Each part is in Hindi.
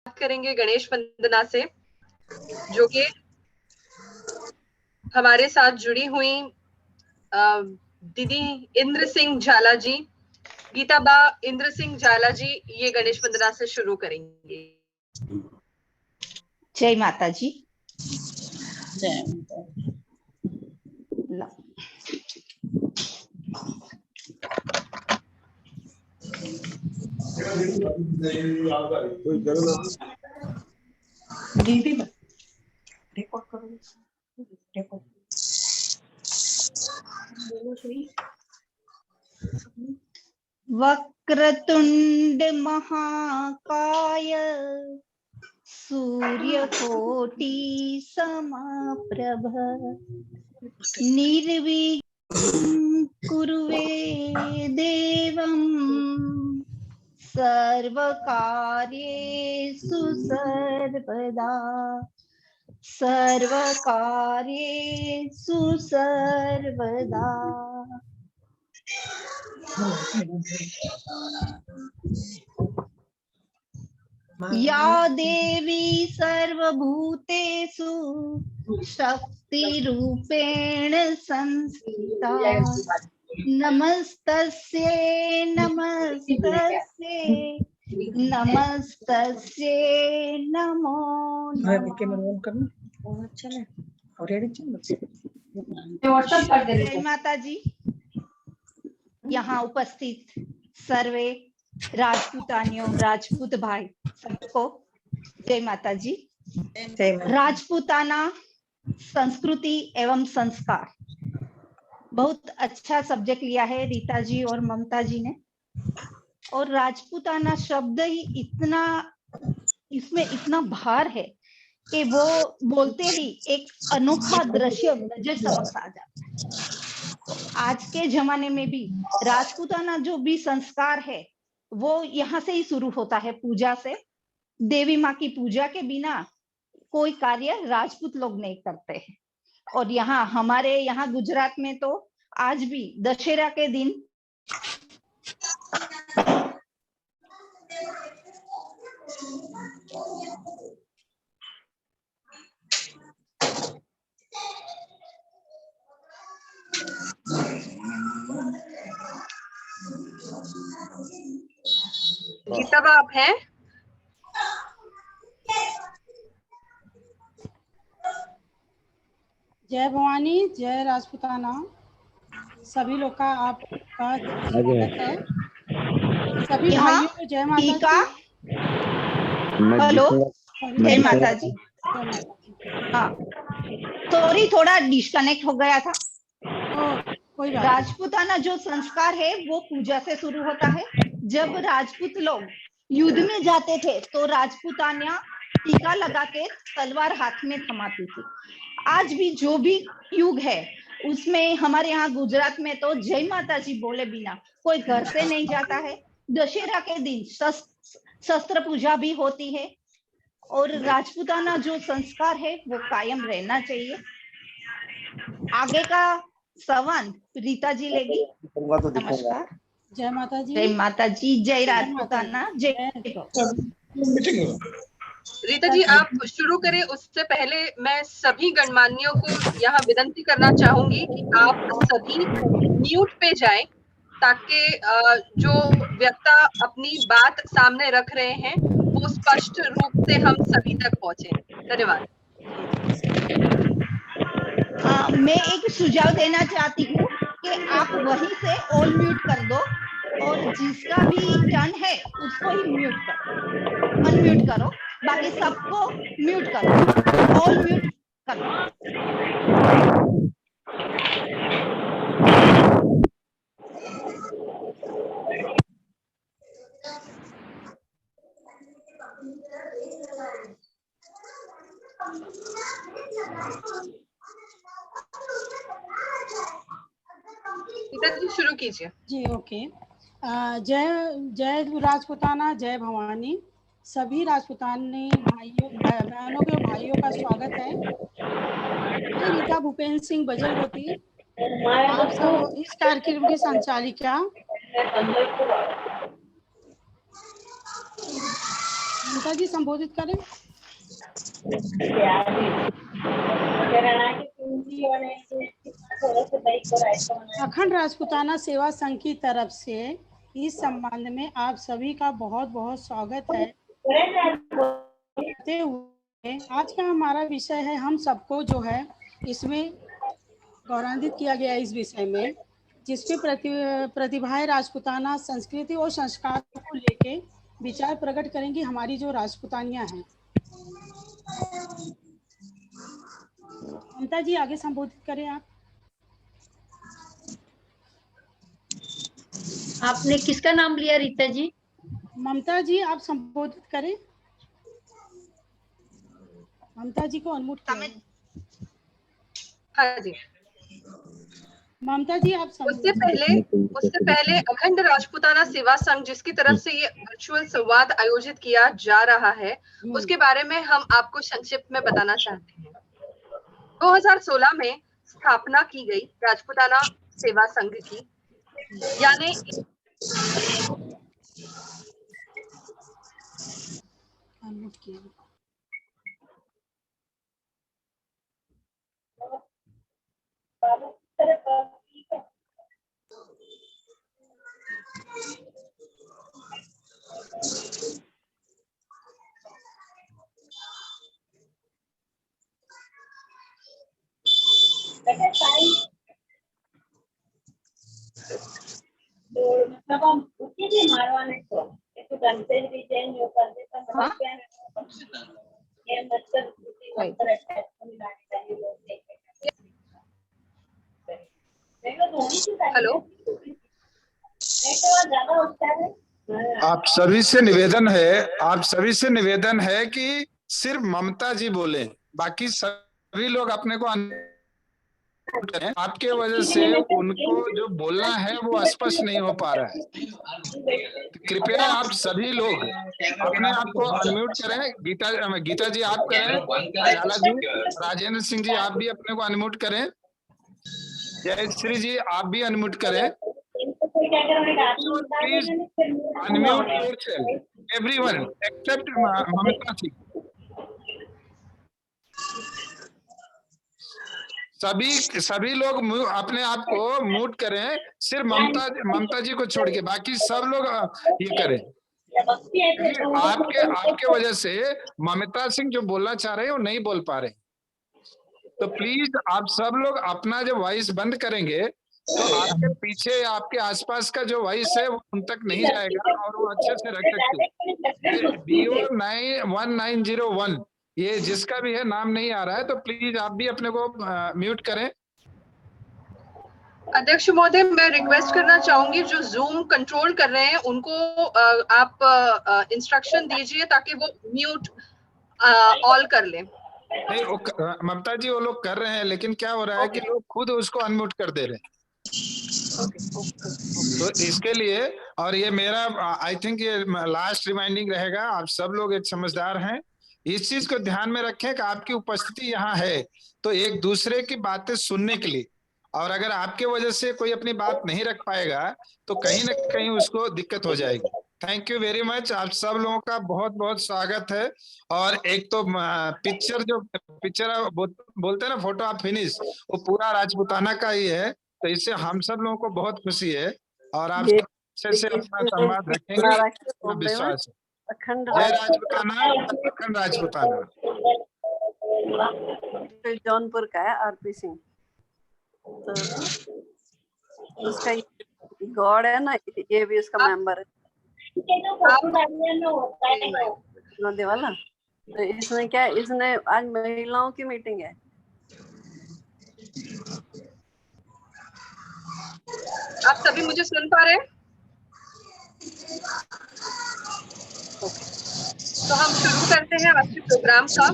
करेंगे गणेश वंदना से, जो कि हमारे साथ जुड़ी हुई दीदी इंद्र सिंह झाला जी, गीताबा इंद्र सिंह झाला जी ये गणेश वंदना से शुरू करेंगे। जय माता जी। दीदी रिकॉर्ड करो, रिकॉर्ड। वक्रतुंड महाकाय सूर्यकोटि समप्रभ निर्विघ्नं कुरुवे देवं सर्वकार्येषु सर्वदा सर्वकार्येषु सर्वदा। या देवी सर्वभूतेषु शक्तिरूपेण संस्थिता नमस्तस्यै नमस्तस्यै नमस्तस्यै नमो नमः। जय माता जी। यहाँ उपस्थित सर्वे राजपूतानियों राजपूत भाई सबको जय माता जी। राजपूताना संस्कृति एवं संस्कार, बहुत अच्छा सब्जेक्ट लिया है रीता जी और ममता जी ने। और राजपूताना शब्द ही इतना, इसमें इतना भार है कि वो बोलते ही एक अनोखा दृश्य नजर समक्ष आ जाता है। आज के जमाने में भी राजपूताना जो भी संस्कार है वो यहाँ से ही शुरू होता है, पूजा से। देवी माँ की पूजा के बिना कोई कार्य राजपूत लोग नहीं करते हैं। और यहाँ हमारे यहाँ गुजरात में तो आज भी दशहरा के दिन गीताबा आप हैं? जय भवानी, जय राजपूताना, सभी लोग का आपका स्वागत है। सभी भाइयों को जय माता जी। हेलो, जय माता जी। हाँ, सॉरी थोड़ा डिस्कनेक्ट हो गया था। कोई बात। राजपूताना जो संस्कार है वो पूजा से शुरू होता है। जब राजपूत लोग युद्ध में जाते थे तो राजपूताना टीका लगा के तलवार हाथ में थमाती थी। आज भी जो भी युग है उसमें हमारे यहाँ गुजरात में तो जय माता जी बोले बिना कोई घर से नहीं जाता है। दशहरा के दिन शस्त्र पूजा भी होती है और राजपूताना जो संस्कार है वो कायम रहना चाहिए। आगे का सवाल रीता जी लेगी। नमस्कार। जय माता जी। जय माता जी, जय राजपूताना, जय। रीता जी आप शुरू करें, उससे पहले मैं सभी गणमान्यों को यहाँ विनती करना चाहूंगी कि आप सभी म्यूट पे जाएं ताकि जो वक्ता अपनी बात सामने रख रहे हैं वो स्पष्ट रूप से हम सभी तक पहुंचे। धन्यवाद। मैं एक सुझाव देना चाहती हूँ कि आप वहीं से ऑल म्यूट कर दो और जिसका भी टर्न है उसको ही म्यूट करो, अनम्यूट करो, बाकी सबको म्यूट करो, ऑल म्यूट करो। जी शुरू कीजिए। जी ओके। जय जय राजपूताना, जय भवानी। सभी राजपूतानी भाइयों बहनों के भाइयों का स्वागत है। मैं रीता भूपेंद्र सिंह बजलवती, आप सब इस कार्यक्रम की संचालिका। ममता जी संबोधित करें। अखंड राजपूताना सेवा संघ की तरफ से इस संबंध में आप सभी का बहुत बहुत स्वागत है। आज का हमारा विषय है, हम सबको जो है इसमें गौरवान्वित किया गया इस विषय में, जिसपे प्रतिभाएं राजपूताना संस्कृति और संस्कार को लेके विचार प्रकट करेंगी हमारी जो राजपूतानियां हैं। ममता जी आगे संबोधित करें आप। आपने किसका नाम लिया रीता जी? ममता जी आप संबोधित करें। ममता जी को अनम्यूट करें। हाँ जी, ममता जी आप उससे पहले अखंड राजपूताना सेवा संघ जिसकी तरफ से ये वर्चुअल संवाद आयोजित किया जा रहा है, उसके बारे में हम आपको संक्षिप्त में बताना चाहते हैं। 2016 में स्थापना की गई राजपूताना सेवा संघ की, यानी अनम्यूट किया। हेलो, आप सभी से निवेदन है कि सिर्फ ममता जी बोले, बाकी सभी लोग अपने को करें। आपके वजह से उनको जो बोलना है वो स्पष्ट नहीं हो पा रहा है। तो कृपया आप सभी लोग अपने आप को अनम्यूट करें। गीता जी आप करें, जाला जी, राजेंद्र सिंह जी आप भी अपने को अनम्यूट करें, जयश्री जी आप भी अनम्यूट करें। Please unmute yourself everyone except Mamata ji. सभी लोग अपने आप को म्यूट करें, सिर्फ ममता जी को छोड़ के बाकी सब लोग ये करें। आपके वजह से ममता सिंह जो बोलना चाह रहे हैं वो नहीं बोल पा रहे। तो प्लीज आप सब लोग अपना जो वॉइस बंद करेंगे तो आपके पीछे आपके आसपास का जो वॉइस है वो उन तक नहीं जाएगा और वो अच्छे से रख सकते। BO1901 ये जिसका भी है नाम नहीं आ रहा है, तो प्लीज आप भी अपने को म्यूट करें। अध्यक्ष महोदय, मैं रिक्वेस्ट करना चाहूंगी जो जूम कंट्रोल कर रहे हैं उनको आप इंस्ट्रक्शन दीजिए ताकि वो म्यूट ऑल कर लें। नहीं, ममता जी वो लोग कर रहे हैं, लेकिन क्या हो रहा है कि लोग खुद उसको अनम्यूट कर दे रहे हैं। तो इसके लिए, और ये मेरा आई थिंक ये लास्ट रिमाइंडिंग रहेगा, आप सब लोग एक समझदार हैं, इस चीज को ध्यान में रखें कि आपकी उपस्थिति यहाँ है तो एक दूसरे की बातें सुनने के लिए, और अगर आपके वजह से कोई अपनी बात नहीं रख पाएगा तो कहीं ना कहीं उसको दिक्कत हो जाएगी। थैंक यू वेरी मच, आप सब लोगों का बहुत बहुत स्वागत है। और एक तो पिक्चर बोलते हैं ना, फोटो आप फिनिश, वो पूरा राजपूताना का ही है, तो इससे हम सब लोगों को बहुत खुशी है और आप अच्छे से अपना संवाद रखेंगे, विश्वास है। जय राजपूताना, अखंड राजपूताना। जौनपुर का है आरपी सिंह, तो उसका गॉड है ना, ये भी उसका मेंबर है वाला। तो इसने क्या, इसने आज महिलाओं की मीटिंग है। आप सभी मुझे सुन पा रहे हैं? तो हम शुरू करते हैं आज के प्रोग्राम का।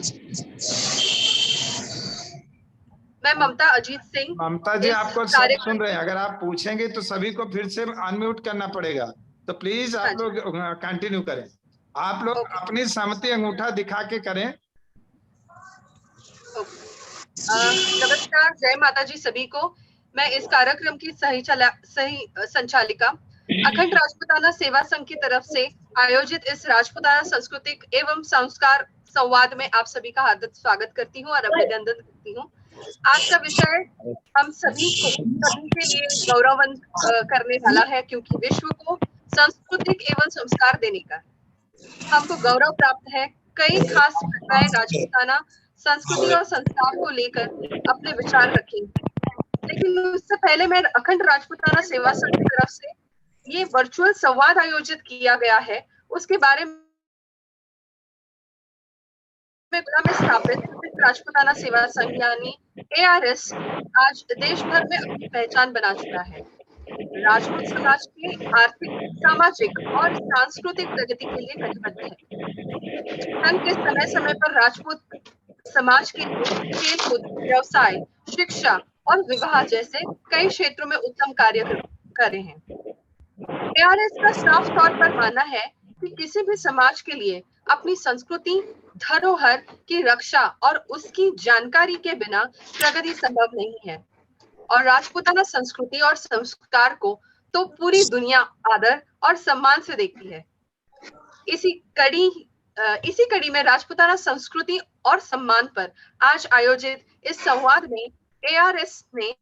मैं ममता अजीत सिंह। ममता जी आपको सब सुन रहे हैं, अगर आप पूछेंगे तो सभी को फिर से अनम्यूट करना पड़ेगा, तो प्लीज आप लोग कंटिन्यू करें। आप लोग अपनी सहमति अंगूठा दिखा के करें। नमस्कार, जय माता जी सभी को। मैं इस कार्यक्रम की सही संचालिका अखंड राजपूताना सेवा संघ की तरफ से आयोजित इस राजपूताना सांस्कृतिक एवं संस्कार संवाद में आप सभी का हार्दिक स्वागत करती हूँ और अभिनंदन करती हूँ। आज का विषय हम सभी के लिए गौरवान्वित करने वाला है, क्योंकि विश्व को सांस्कृतिक एवं संस्कार देने का हमको गौरव प्राप्त है। कई खास घटनाएं राजपूताना संस्कृति और संस्कार को लेकर अपने विचार रखेंगे, लेकिन उससे पहले मैं अखंड राजपूताना सेवा संघ की तरफ से ये वर्चुअल संवाद आयोजित किया गया है, उसके बारे में स्थापित राजपूताना सेवा संघ यानी ARS आज देश भर में अपनी पहचान बना चुका है। राजपूत समाज के आर्थिक, सामाजिक और सांस्कृतिक प्रगति के लिए कटिबद्ध है। संघ के समय समय पर राजपूत समाज के खेलकूद, व्यवसाय, शिक्षा और विवाह जैसे कई क्षेत्रों में उत्तम कार्य कर रहे हैं। ARS का साफ तौर पर मानना है कि किसी भी समाज के लिए अपनी संस्कृति, धरोहर की रक्षा और उसकी जानकारी के बिना प्रगति संभव नहीं है, और राजपूताना संस्कृति और संस्कार को तो पूरी दुनिया आदर और सम्मान से देखती है। इसी कड़ी में राजपूताना संस्कृति और सम्मान पर आज आयोजित इस संवाद में ARS ने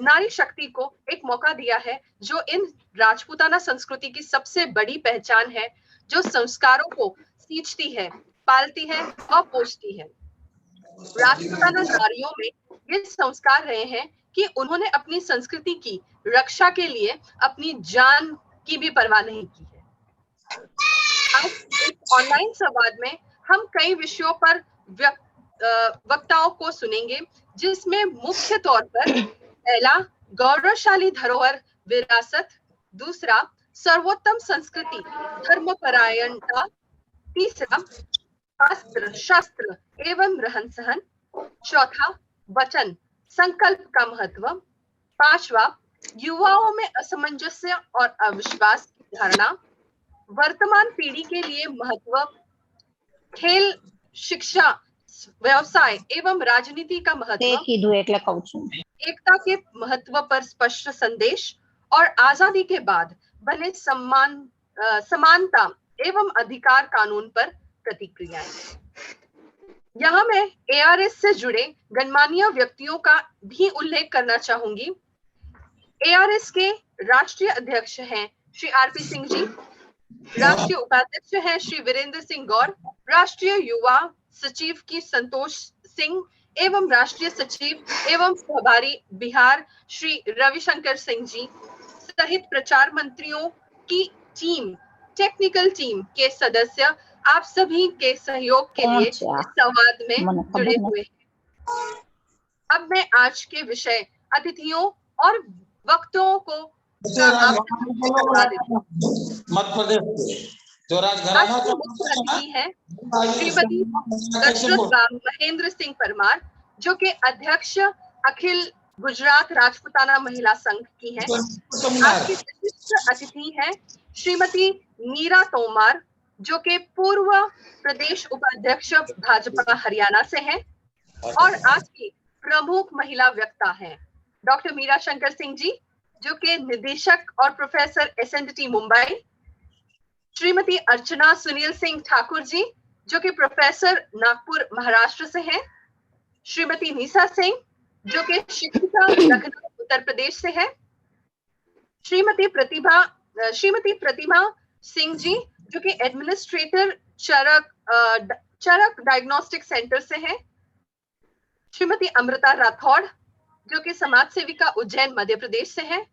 नारी शक्ति को एक मौका दिया है, जो इन राजपूताना संस्कृति की सबसे बड़ी पहचान है, जो संस्कारों को सींचती है, पालती है और पोषती है। राजपूताना नारियों में ये संस्कार रहे हैं कि उन्होंने अपनी संस्कृति की रक्षा के लिए अपनी जान की भी परवाह नहीं की है। आज इस ऑनलाइन संवाद में हम कई विषयों पर वक्ताओं को सुनेंगे, जिसमें मुख्य तौर पर पहला गौरवशाली धरोहर विरासत, दूसरा सर्वोत्तम संस्कृति धर्मपरायणता, तीसरा अस्त्र शस्त्र एवं रहन सहन, चौथा वचन संकल्प का महत्व, पांचवा युवाओं में असमंजस्य और अविश्वास की धारणा, वर्तमान पीढ़ी के लिए महत्व, खेल, शिक्षा, व्यवसाय एवं राजनीति का महत्व, एकता के महत्व पर स्पष्ट संदेश और आजादी के बाद बने समानता एवं अधिकार कानून पर प्रतिक्रियाएं। यहाँ मैं ARS से जुड़े गणमान्य व्यक्तियों का भी उल्लेख करना चाहूंगी। ARS के राष्ट्रीय अध्यक्ष हैं श्री RP सिंह जी, राष्ट्रीय उपाध्यक्ष हैं श्री वीरेंद्र सिंह गौर, राष्ट्रीय युवा सचिव की संतोष सिंह एवं राष्ट्रीय सचिव एवं प्रभारी बिहार श्री रविशंकर सिंह जी सहित प्रचार मंत्रियों की टीम, टेक्निकल टीम के सदस्य, आप सभी के सहयोग के लिए इस संवाद में जुड़े हुए हैं। अब मैं आज के विषय, अतिथियों और वक्ताओं को मध्य प्रदेश जो अतिथि है श्रीमती दशरथ महेंद्र सिंह परमार, जो के अध्यक्ष अखिल गुजरात राजपूताना महिला संघ की है। आज की विशिष्ट अतिथि है श्रीमती नीरा तोमर, जो के पूर्व प्रदेश उपाध्यक्ष भाजपा हरियाणा से हैं, और आज की प्रमुख महिला वक्ता है डॉक्टर मीरा शंकर सिंह जी, जो के निदेशक और प्रोफेसर SNDT मुंबई, श्रीमती अर्चना सुनील सिंह ठाकुर जी, जो कि प्रोफेसर नागपुर महाराष्ट्र से हैं, श्रीमती निशा सिंह, जो कि शिक्षिका लखनऊ उत्तर प्रदेश से है, श्रीमती प्रतिभा सिंह जी, जो कि एडमिनिस्ट्रेटर चरक डायग्नोस्टिक सेंटर से हैं, श्रीमती अमृता राठौड़, जो कि समाज सेविका उज्जैन मध्य प्रदेश से हैं,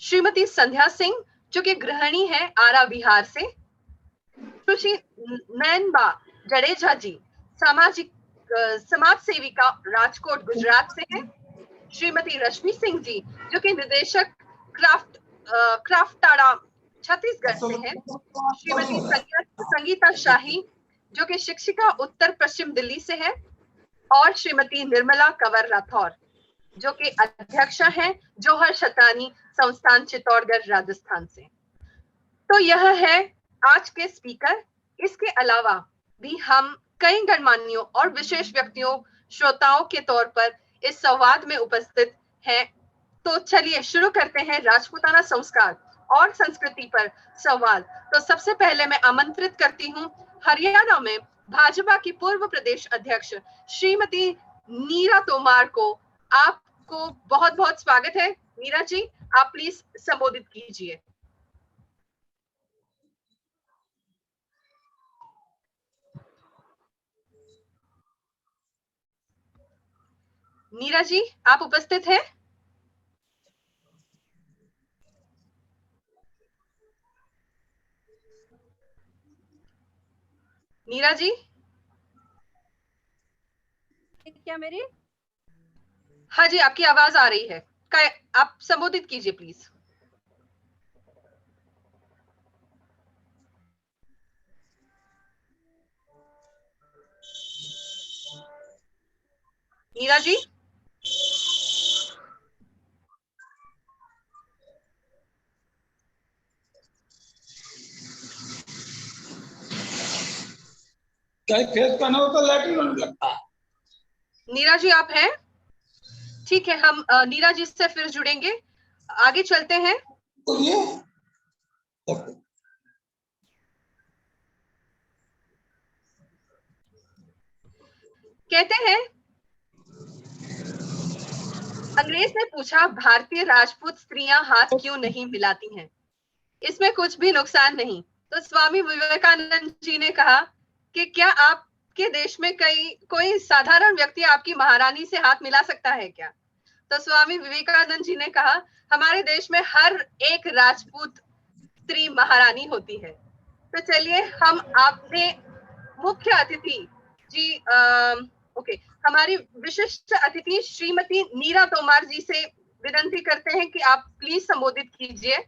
श्रीमती संध्या सिंह, जो कि गृहिणी है आरा बिहार से, सुश्री नयनबा जडेजा जी, समाज सेविका राजकोट गुजरात से हैं, श्रीमती रश्मि सिंह जी, जो कि निदेशक क्राफ्टाड़ा छत्तीसगढ़ से हैं, श्रीमती संगीता शाही, जो कि शिक्षिका उत्तर पश्चिम दिल्ली से है, और श्रीमती निर्मला कंवर राठौर, जो कि अध्यक्ष हैं जौहर शतानी संस्थान चित्तौड़गढ़ राजस्थान से। तो यह है आज के स्पीकर। इसके अलावा भी हम कई गणमान्यों और विशेष व्यक्तियों, श्रोताओं के तौर पर इस संवाद में उपस्थित हैं। तो चलिए शुरू करते हैं राजपूताना संस्कार और संस्कृति पर संवाद। तो सबसे पहले मैं आमंत्रित करती हूँ हरियाणा में भाजपा की पूर्व प्रदेश अध्यक्ष श्रीमती नीरा तोमार को। आपको बहुत बहुत स्वागत है नीरा जी, आप प्लीज संबोधित कीजिए। नीरा जी, आप उपस्थित हैं? नीरा जी? क्या मेरी? हाँ जी, आपकी आवाज आ रही है। आप संबोधित कीजिए प्लीज। नीरा जी? कहीं फेस पहना हो तो लैट्रिन होने लगता है। नीरा जी आप हैं? ठीक है, हम नीरा जी से फिर जुड़ेंगे। आगे चलते हैं। तो ये कहते हैं अंग्रेज ने पूछा भारतीय राजपूत स्त्रियां हाथ क्यों नहीं मिलाती हैं, इसमें कुछ भी नुकसान नहीं। तो स्वामी विवेकानंद जी ने कहा कि क्या आपके देश में कोई साधारण व्यक्ति आपकी महारानी से हाथ मिला सकता है क्या? तो स्वामी विवेकानंद जी ने कहा हमारे देश में हर एक राजपूत स्त्री महारानी होती है। तो चलिए हम आपने मुख्य अतिथि जी ओके, हमारी विशिष्ट अतिथि श्रीमती नीरा तोमार जी से विनती करते हैं कि आप प्लीज संबोधित कीजिए।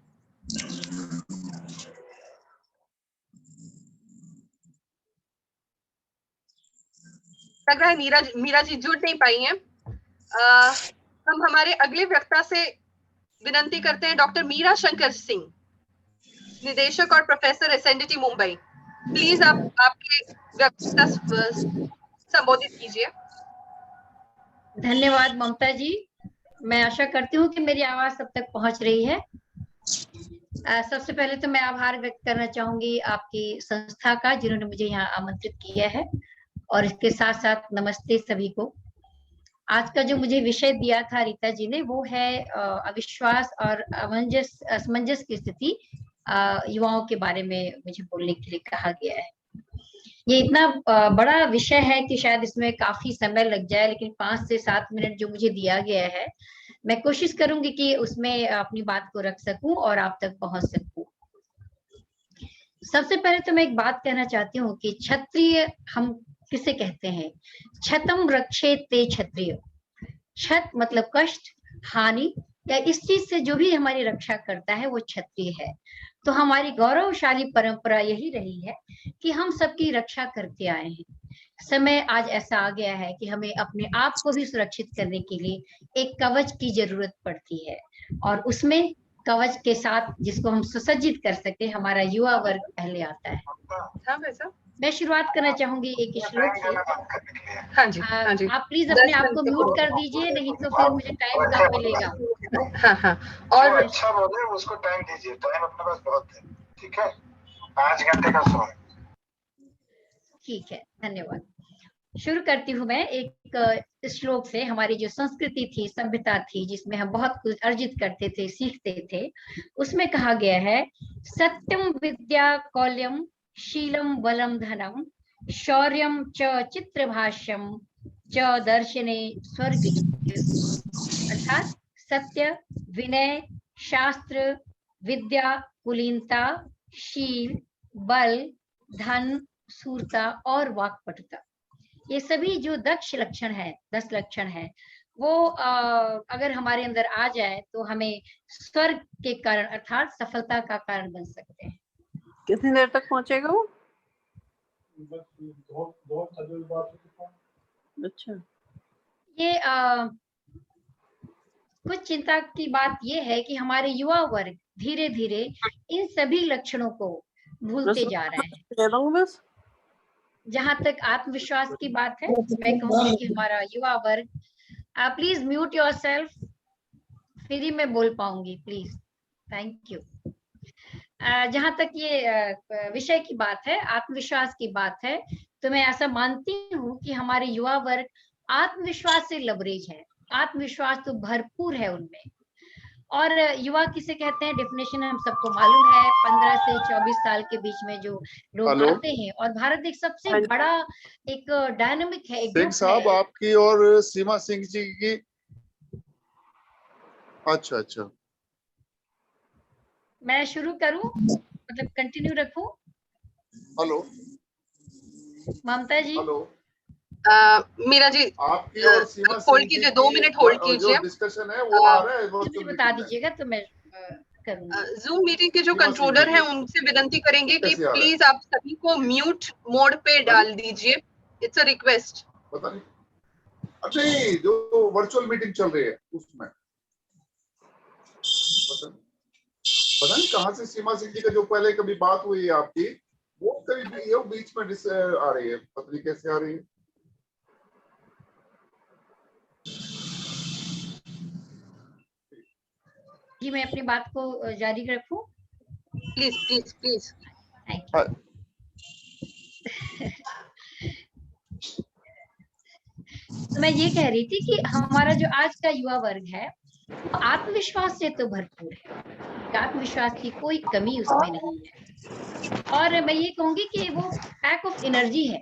लग रहा है मीरा जी जुड़ नहीं पाई हैं। हम हमारे अगले वक्ता से विनती करते हैं डॉक्टर मीरा शंकर सिंह, निदेशक और प्रोफेसर एसएनडीटी मुंबई। प्लीज आप आपके वक्ता संबोधित कीजिए। धन्यवाद ममता जी। मैं आशा करती हूँ कि मेरी आवाज सब तक पहुंच रही है। सबसे पहले तो मैं आभार व्यक्त करना चाहूंगी आपकी संस्था का, जिन्होंने मुझे यहाँ आमंत्रित किया है, और इसके साथ साथ नमस्ते सभी को। आज का जो मुझे विषय दिया था रीता जी ने, वो है अविश्वास और असमंजस की स्थिति युवाओं के बारे में मुझे बोलने के लिए कहा गया है। ये इतना बड़ा विषय है कि शायद इसमें काफी समय लग जाए, लेकिन 5 से 7 मिनट जो मुझे दिया गया है, मैं कोशिश करूंगी कि उसमें अपनी बात को रख सकूं और आप तक पहुंच सकूं। सबसे पहले तो मैं एक बात कहना चाहती हूँ कि क्षत्रिय हम किसे कहते हैं? छतम रक्षेत ते क्षत्रिय। छत मतलब कष्ट, हानि, या इस चीज से जो भी हमारी रक्षा करता है वो क्षत्रिय है। तो हमारी गौरवशाली परंपरा यही रही है कि हम सबकी रक्षा करते आए हैं। समय आज ऐसा आ गया है कि हमें अपने आप को भी सुरक्षित करने के लिए एक कवच की जरूरत पड़ती है, और उसमें कवच के साथ जिसको हम सुसज्जित कर सके, हमारा युवा वर्ग पहले आता है। हाँ वैसा मैं शुरुआत करना चाहूंगी एक श्लोक से। हाँ जी, हाँ जी। आप प्लीज अपने आप को म्यूट कर दीजिए, नहीं तो फिर मुझे टाइम कम मिलेगा। हाँ हाँ, और अच्छा बोले उसको टाइम दीजिए, टाइम अपने पास बहुत है। ठीक है, 5 घंटे का समय। ठीक है, धन्यवाद। शुरू करती हूँ मैं एक श्लोक से। हमारी जो संस्कृति थी, सभ्यता थी, जिसमें हम बहुत कुछ अर्जित करते थे, सीखते थे, उसमें कहा गया है सत्यम विद्या कौल्यम शीलम बलम धनम शौर्यम च चित्रभाष्यम च दर्शने स्वर्ग। अर्थात सत्य, विनय, शास्त्र, विद्या, कुलीनता, शील, बल, धन, सूरता और वाक्पटुता, ये सभी जो दक्ष लक्षण है, 10 लक्षण है, वो अगर हमारे अंदर आ जाए तो हमें स्वर्ग के कारण अर्थात सफलता का कारण बन सकते हैं। कितनी देर तक पहुंचेगा वो? अच्छा, ये कुछ चिंता की बात ये है कि हमारे युवा वर्ग धीरे धीरे इन सभी लक्षणों को भूलते जा रहे हैं। दे दूंगा बस। जहां तक आत्मविश्वास की बात है, मैं कहूंगी कि हमारा युवा वर्ग, प्लीज म्यूट योरसेल्फ, फ्री में बोल पाऊंगी प्लीज, थैंक यू। जहां तक ये विषय की बात है, आत्मविश्वास की बात है, तो मैं ऐसा मानती हूँ कि हमारे युवा वर्ग आत्मविश्वास से लबरेज है, आत्मविश्वास तो भरपूर है उनमें। और युवा किसे कहते हैं, डेफिनेशन हम सबको मालूम है, 15 से 24 साल के बीच में जो लोग आते हैं। और भारत एक सबसे बड़ा एक डायनामिक है, एक सिंह ग्रुप साहब है। आपकी और सीमा सिंह जी की, अच्छा अच्छा, मैं शुरू करूं, मतलब कंटिन्यू रखूं? हेलो ममता जी, हेलो, मीरा जी आपकी और सीमा होल्ड सिंह जी कीजिए, 2 मिनट होल्ड की कीजिए। जो डिस्कशन है वो आ रहा है मुझे वर्चुअल बता मीटिंग में। दीजिएगा तो मैं करूंगी। जूम मीटिंग के जो सीमा सिंह कंट्रोलर जी हैं की उनसे विनती करेंगे कि कैसे आ रहा है? प्लीज आप सभी को म्यूट मोड पे डाल दीजिए, इट्स अ रिक्वेस्ट। पता नहीं, अच्छा ये जो वर्चुअल मीटिंग चल रही है उसमें पता नहीं कहाँ से सीमा सिंह जी का जो पहले कभी बात हुई है आपकी, वो कभी ये बीच में आ रही है, पता नहीं कैसे आ रही है। जी मैं अपनी बात को जारी रखूं? Please please please. Thank you. तो मैं ये कह रही थी कि हमारा जो आज का युवा वर्ग है वो आत्मविश्वास से तो भरपूर है, आत्मविश्वास की कोई कमी उसमें नहीं है। और मैं ये कहूंगी कि वो पैक ऑफ एनर्जी है,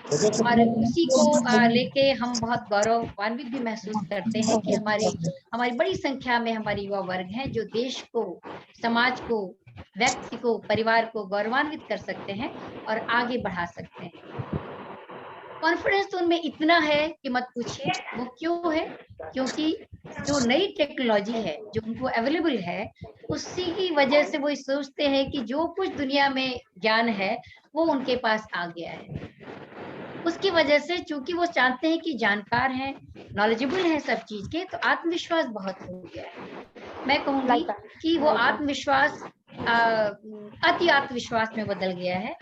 और उसी को लेके हम बहुत गौरवान्वित भी महसूस करते हैं कि हमारी बड़ी संख्या में हमारे युवा वर्ग हैं जो देश को, समाज को, व्यक्ति को, परिवार को गौरवान्वित कर सकते हैं और आगे बढ़ा सकते हैं। कॉन्फिडेंस तो उनमें इतना है कि मत पूछिए। वो क्यों है? क्योंकि जो नई टेक्नोलॉजी है जो उनको अवेलेबल है, उसी की वजह से वो सोचते हैं कि जो कुछ दुनिया में ज्ञान है वो उनके पास आ गया है। उसकी वजह से चूंकि वो चाहते हैं कि जानकार हैं, नॉलेजेबल हैं सब चीज के, तो आत्मविश्वास बहुत हो गया है। मैं कहूंगी कि वो आत्मविश्वास अति आत्मविश्वास में बदल गया है।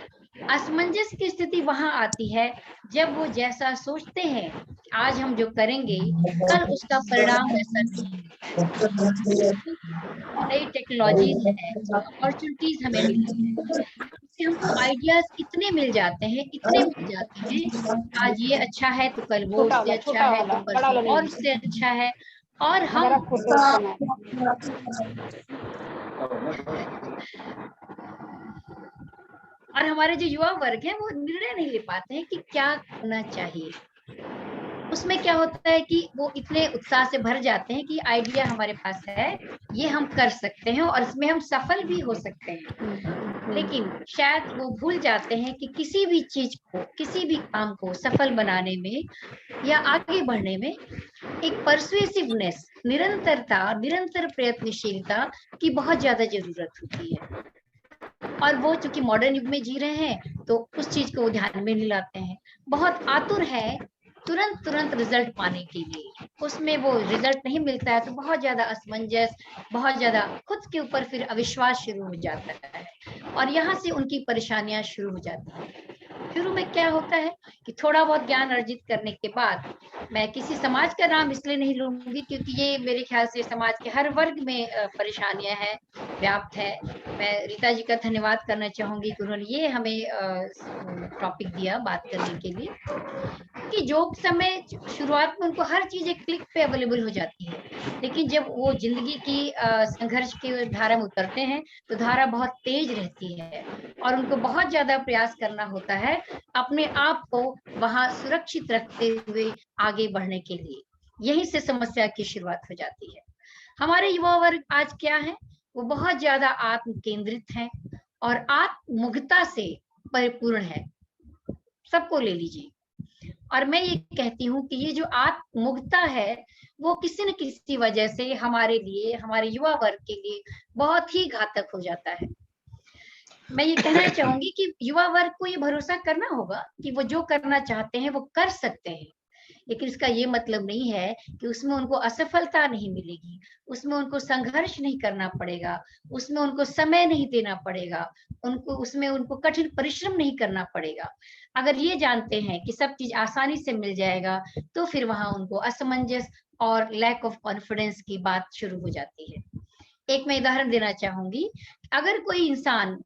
असमंजस की स्थिति वहां आती है जब वो जैसा सोचते हैं आज हम जो करेंगे कल उसका परिणाम वैसा नहीं है। नई टेक्नोलॉजीज है, अपॉर्चुनिटीज हमें मिलती है, उससे हमको आइडियाज इतने मिल जाते हैं, इतने मिल जाते हैं। आज ये अच्छा है तो कल वो उससे अच्छा है, तो परसों और उससे अच्छा है। और हम और हमारे जो युवा वर्ग है वो निर्णय नहीं ले पाते हैं कि क्या करना चाहिए। उसमें क्या होता है कि वो इतने उत्साह से भर जाते हैं कि आइडिया हमारे पास है, ये हम कर सकते हैं और इसमें हम सफल भी हो सकते हैं। लेकिन शायद वो भूल जाते हैं कि किसी भी चीज को, किसी भी काम को सफल बनाने में या आगे बढ़ने में एक परसुएसिवनेस, निरंतरता, निरंतर प्रयत्नशीलता की बहुत ज्यादा जरूरत होती है। और वो चूंकि मॉडर्न युग में जी रहे हैं तो उस चीज को ध्यान में नहीं लाते हैं, बहुत आतुर है तुरंत तुरंत रिजल्ट पाने के लिए। उसमें वो रिजल्ट नहीं मिलता है तो बहुत ज्यादा असमंजस, बहुत ज्यादा खुद के ऊपर फिर अविश्वास शुरू हो जाता है, और यहाँ से उनकी परेशानियां शुरू हो जाती हैं। शुरू में क्या होता है कि थोड़ा बहुत ज्ञान अर्जित करने के बाद, मैं किसी समाज का नाम इसलिए नहीं लूंगी क्योंकि ये मेरे ख्याल से समाज के हर वर्ग में परेशानियां हैं, व्याप्त है। मैं रीता जी का धन्यवाद करना चाहूंगी कि उन्होंने ये हमें टॉपिक दिया बात करने के लिए, कि जो समय शुरुआत में उनको हर चीज एक क्लिक पे अवेलेबल हो जाती है, लेकिन जब वो जिंदगी की संघर्ष की धारा में उतरते हैं तो धारा बहुत तेज रहती है और उनको बहुत ज्यादा प्रयास करना होता है अपने आप को वहां सुरक्षित रखते हुए आगे बढ़ने के लिए। यहीं से समस्या की शुरुआत हो जाती है। हमारे युवा वर्ग आज क्या है, वो बहुत ज्यादा आत्म केंद्रित है और आत्ममुग्धता से परिपूर्ण है। सबको ले लीजिए। और मैं ये कहती हूँ कि ये जो आत्ममुग्धता है वो किसी न किसी वजह से हमारे लिए, हमारे युवा वर्ग के लिए बहुत ही घातक हो जाता है। मैं ये कहना चाहूंगी कि युवा वर्ग को ये भरोसा करना होगा कि वो जो करना चाहते हैं वो कर सकते हैं, लेकिन इसका ये मतलब नहीं है कि उसमें उनको असफलता नहीं मिलेगी, उसमें उनको संघर्ष नहीं करना पड़ेगा, उसमें उनको समय नहीं देना पड़ेगा, उसमें उनको कठिन परिश्रम नहीं करना पड़ेगा। अगर ये जानते हैं कि सब चीज आसानी से मिल जाएगा तो फिर वहां उनको असमंजस और लैक ऑफ कॉन्फिडेंस की बात शुरू हो जाती है। एक मैं उदाहरण देना चाहूंगी, अगर कोई इंसान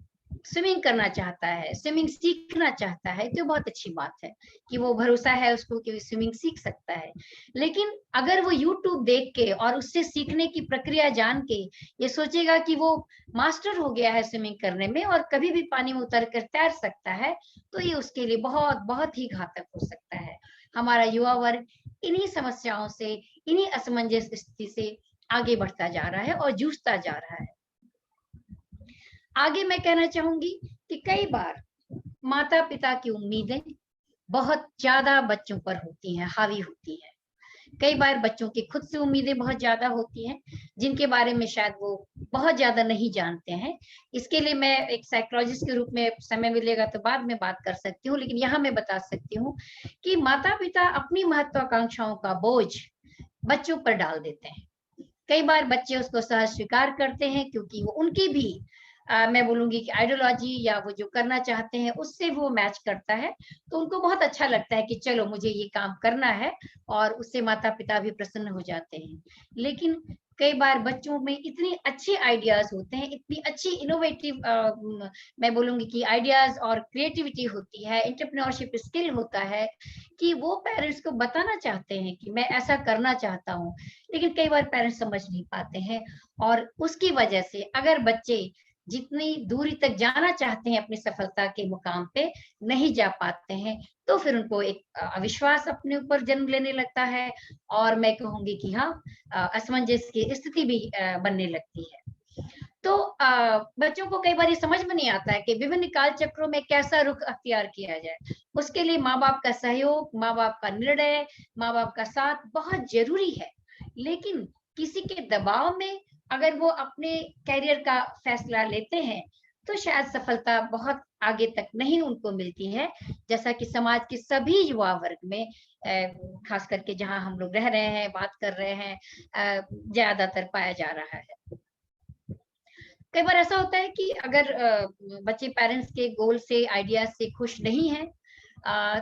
स्विमिंग करना चाहता है, स्विमिंग सीखना चाहता है, तो बहुत अच्छी बात है कि वो भरोसा है उसको कि स्विमिंग सीख सकता है। लेकिन अगर वो YouTube देख के और उससे सीखने की प्रक्रिया जान के ये सोचेगा कि वो मास्टर हो गया है स्विमिंग करने में और कभी भी पानी में उतर कर तैर सकता है, तो ये उसके लिए बहुत बहुत ही घातक हो सकता है। हमारा युवा वर्ग इन्हीं समस्याओं से, इन्हीं असमंजस स्थिति से आगे बढ़ता जा रहा है और जूझता जा रहा है। आगे मैं कहना चाहूंगी कि कई बार माता पिता की उम्मीदें बहुत ज्यादा बच्चों पर होती हैं, हावी होती हैं। कई बार बच्चों की खुद से उम्मीदें बहुत ज्यादा होती हैं, जिनके बारे में शायद वो बहुत ज्यादा नहीं जानते हैं। इसके लिए मैं एक साइकोलॉजिस्ट के रूप में, समय मिलेगा तो बाद में बात कर सकती हूँ, लेकिन यहाँ मैं बता सकती हूँ कि माता पिता अपनी महत्वाकांक्षाओं का बोझ बच्चों पर डाल देते हैं। कई बार बच्चे उसको सहज स्वीकार करते हैं, क्योंकि वो उनकी भी मैं बोलूंगी कि आइडियोलॉजी या वो जो करना चाहते हैं उससे वो मैच करता है, तो उनको बहुत अच्छा लगता है कि चलो मुझे ये काम करना है, और उससे माता पिता भी प्रसन्न हो जाते हैं। लेकिन कई बार बच्चों में इतनी अच्छे आइडियाज होते हैं, इतनी अच्छी इनोवेटिव मैं बोलूंगी कि आइडियाज और क्रिएटिविटी होती है, एंटरप्रेन्योरशिप स्किल होता है, कि वो पेरेंट्स को बताना चाहते हैं कि मैं ऐसा करना चाहता हूँ, लेकिन कई बार पेरेंट्स समझ नहीं पाते हैं। और उसकी वजह से अगर बच्चे जितनी दूरी तक जाना चाहते हैं अपनी सफलता के मुकाम पे नहीं जा पाते हैं, तो फिर उनको एक अविश्वास अपने ऊपर जन्म लेने लगता है, और मैं कहूंगी कि हाँ, असमंजस की स्थिति भी बनने लगती है। तो बच्चों को कई बार ये समझ में नहीं आता है कि विभिन्न काल चक्रों में कैसा रुख अख्तियार किया जाए। उसके लिए माँ बाप का सहयोग, माँ बाप का निर्णय, माँ बाप का साथ बहुत जरूरी है। लेकिन किसी के दबाव में अगर वो अपने कैरियर का फैसला लेते हैं, तो शायद सफलता बहुत आगे तक नहीं उनको मिलती है, जैसा कि समाज के सभी युवा वर्ग में, खास करके जहां हम लोग रह रहे हैं, बात कर रहे हैं, ज्यादातर पाया जा रहा है। कई बार ऐसा होता है कि अगर बच्चे पेरेंट्स के गोल से, आइडियाज से खुश नहीं है,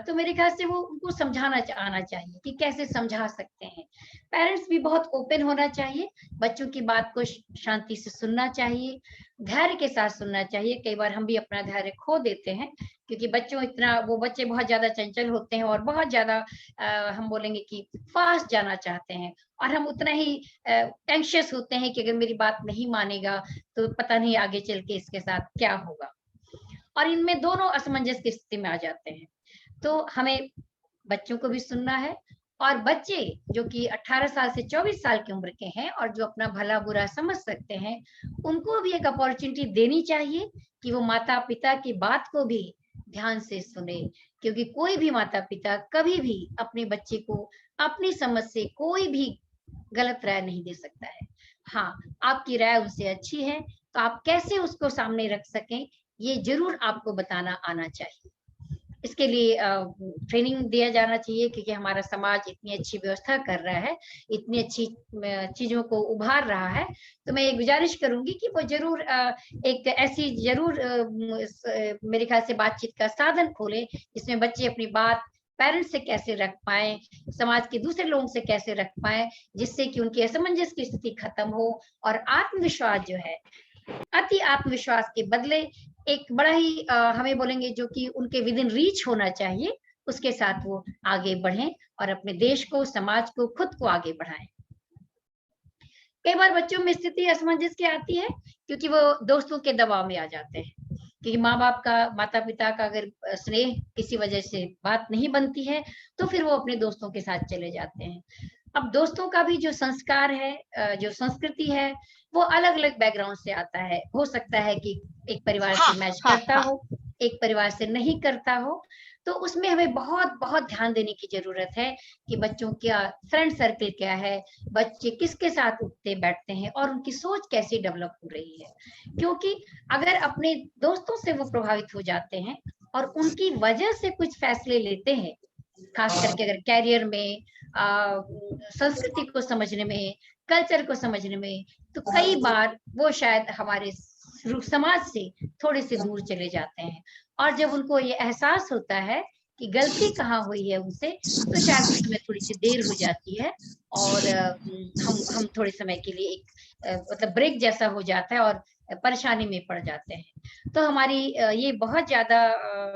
तो मेरे ख्याल से वो उनको समझाना आना चाहिए कि कैसे समझा सकते हैं। पेरेंट्स भी बहुत ओपन होना चाहिए, बच्चों की बात को शांति से सुनना चाहिए, धैर्य के साथ सुनना चाहिए। कई बार हम भी अपना धैर्य खो देते हैं, क्योंकि वो बच्चे बहुत ज्यादा चंचल होते हैं और बहुत ज्यादा हम बोलेंगे कि फास्ट जाना चाहते हैं, और हम उतना ही एंशियस होते हैं कि अगर मेरी बात नहीं मानेगा तो पता नहीं आगे चल के इसके साथ क्या होगा, और इनमें दोनों असमंजस की स्थिति में आ जाते हैं। तो हमें बच्चों को भी सुनना है, और बच्चे जो कि 18 साल से 24 साल की उम्र के हैं और जो अपना भला बुरा समझ सकते हैं, उनको भी एक अपॉर्चुनिटी देनी चाहिए कि वो माता पिता की बात को भी ध्यान से सुने, क्योंकि कोई भी माता पिता कभी भी अपने बच्चे को अपनी समझ से कोई भी गलत राय नहीं दे सकता है। हाँ, आपकी राय उनसे अच्छी है, तो आप कैसे उसको सामने रख सकें, ये जरूर आपको बताना आना चाहिए। इसके लिए ट्रेनिंग दिया जाना चाहिए, क्योंकि हमारा समाज इतनी अच्छी व्यवस्था कर रहा है, इतनी अच्छी चीजों को उभार रहा है। तो मैं एक गुजारिश करूंगी कि वो जरूर एक ऐसी जरूर मेरे ख्याल से बातचीत का साधन खोले, जिसमें बच्चे अपनी बात पेरेंट्स से कैसे रख पाए, समाज के दूसरे लोगों से कैसे रख पाए, जिससे कि उनकी असमंजस की स्थिति खत्म हो, और आत्मविश्वास जो है, अति आत्मविश्वास के बदले एक बड़ा ही हमें बोलेंगे जो कि उनके विद इन रीच होना चाहिए, उसके साथ वो आगे बढ़ें और अपने देश को, समाज को, खुद को आगे बढ़ाएं। कई बार बच्चों में स्थिति असमंजस की आती है क्योंकि वो दोस्तों के दबाव में आ जाते हैं, क्योंकि माँ बाप का, माता पिता का अगर स्नेह किसी वजह से बात नहीं बनती है, तो फिर वो अपने दोस्तों के साथ चले जाते हैं। अब दोस्तों का भी जो संस्कार है, जो संस्कृति है, वो अलग अलग बैकग्राउंड से आता है। हो सकता है कि एक परिवार से मैच करता हो, एक परिवार से नहीं करता हो, तो उसमें हमें बहुत बहुत ध्यान देने की जरूरत है कि बच्चों का फ्रेंड सर्कल क्या है, बच्चे किसके साथ उठते बैठते हैं, और उनकी सोच कैसी डेवलप हो रही है। क्योंकि अगर अपने दोस्तों से वो प्रभावित हो जाते हैं और उनकी वजह से कुछ फैसले लेते हैं, खास करके अगर कैरियर में, संस्कृति को समझने में, कल्चर को समझने में, तो कई बार वो शायद हमारे समाज से थोड़े से दूर चले जाते हैं। और जब उनको ये एहसास होता है कि गलती कहाँ हुई है उनसे, तो शायद उसमें थोड़ी सी देर हो जाती है और हम थोड़े समय के लिए एक मतलब ब्रेक जैसा हो जाता है और परेशानी में पड़ जाते हैं। तो हमारी ये बहुत ज्यादा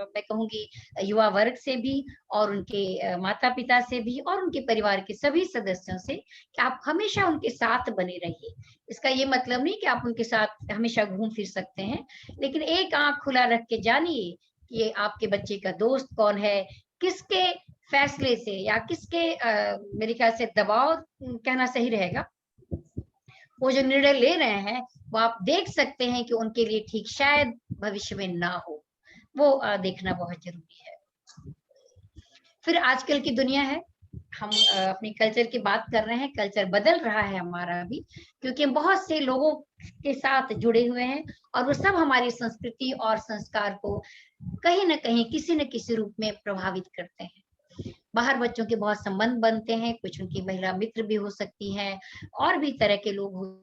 मैं कहूँगी युवा वर्ग से भी और उनके माता पिता से भी और उनके परिवार के सभी सदस्यों से कि आप हमेशा उनके साथ बने रहिए। इसका ये मतलब नहीं कि आप उनके साथ हमेशा घूम फिर सकते हैं, लेकिन एक आंख खुला रख के जानिए कि आपके बच्चे का दोस्त कौन है, किसके फैसले से या किसके मेरे ख्याल से दबाव कहना सही रहेगा, वो जो निर्णय ले रहे हैं वो आप देख सकते हैं कि उनके लिए ठीक शायद भविष्य में ना हो, वो देखना बहुत जरूरी है। फिर आजकल की दुनिया है, हम अपने कल्चर की बात कर रहे हैं, कल्चर बदल रहा है हमारा भी, क्योंकि हम बहुत से लोगों के साथ जुड़े हुए हैं और वो सब हमारी संस्कृति और संस्कार को कहीं ना कहीं किसी न किसी रूप में प्रभावित करते हैं। बाहर बच्चों के बहुत संबंध बनते हैं, कुछ उनकी महिला मित्र भी हो सकती हैं और भी तरह के लोग हो।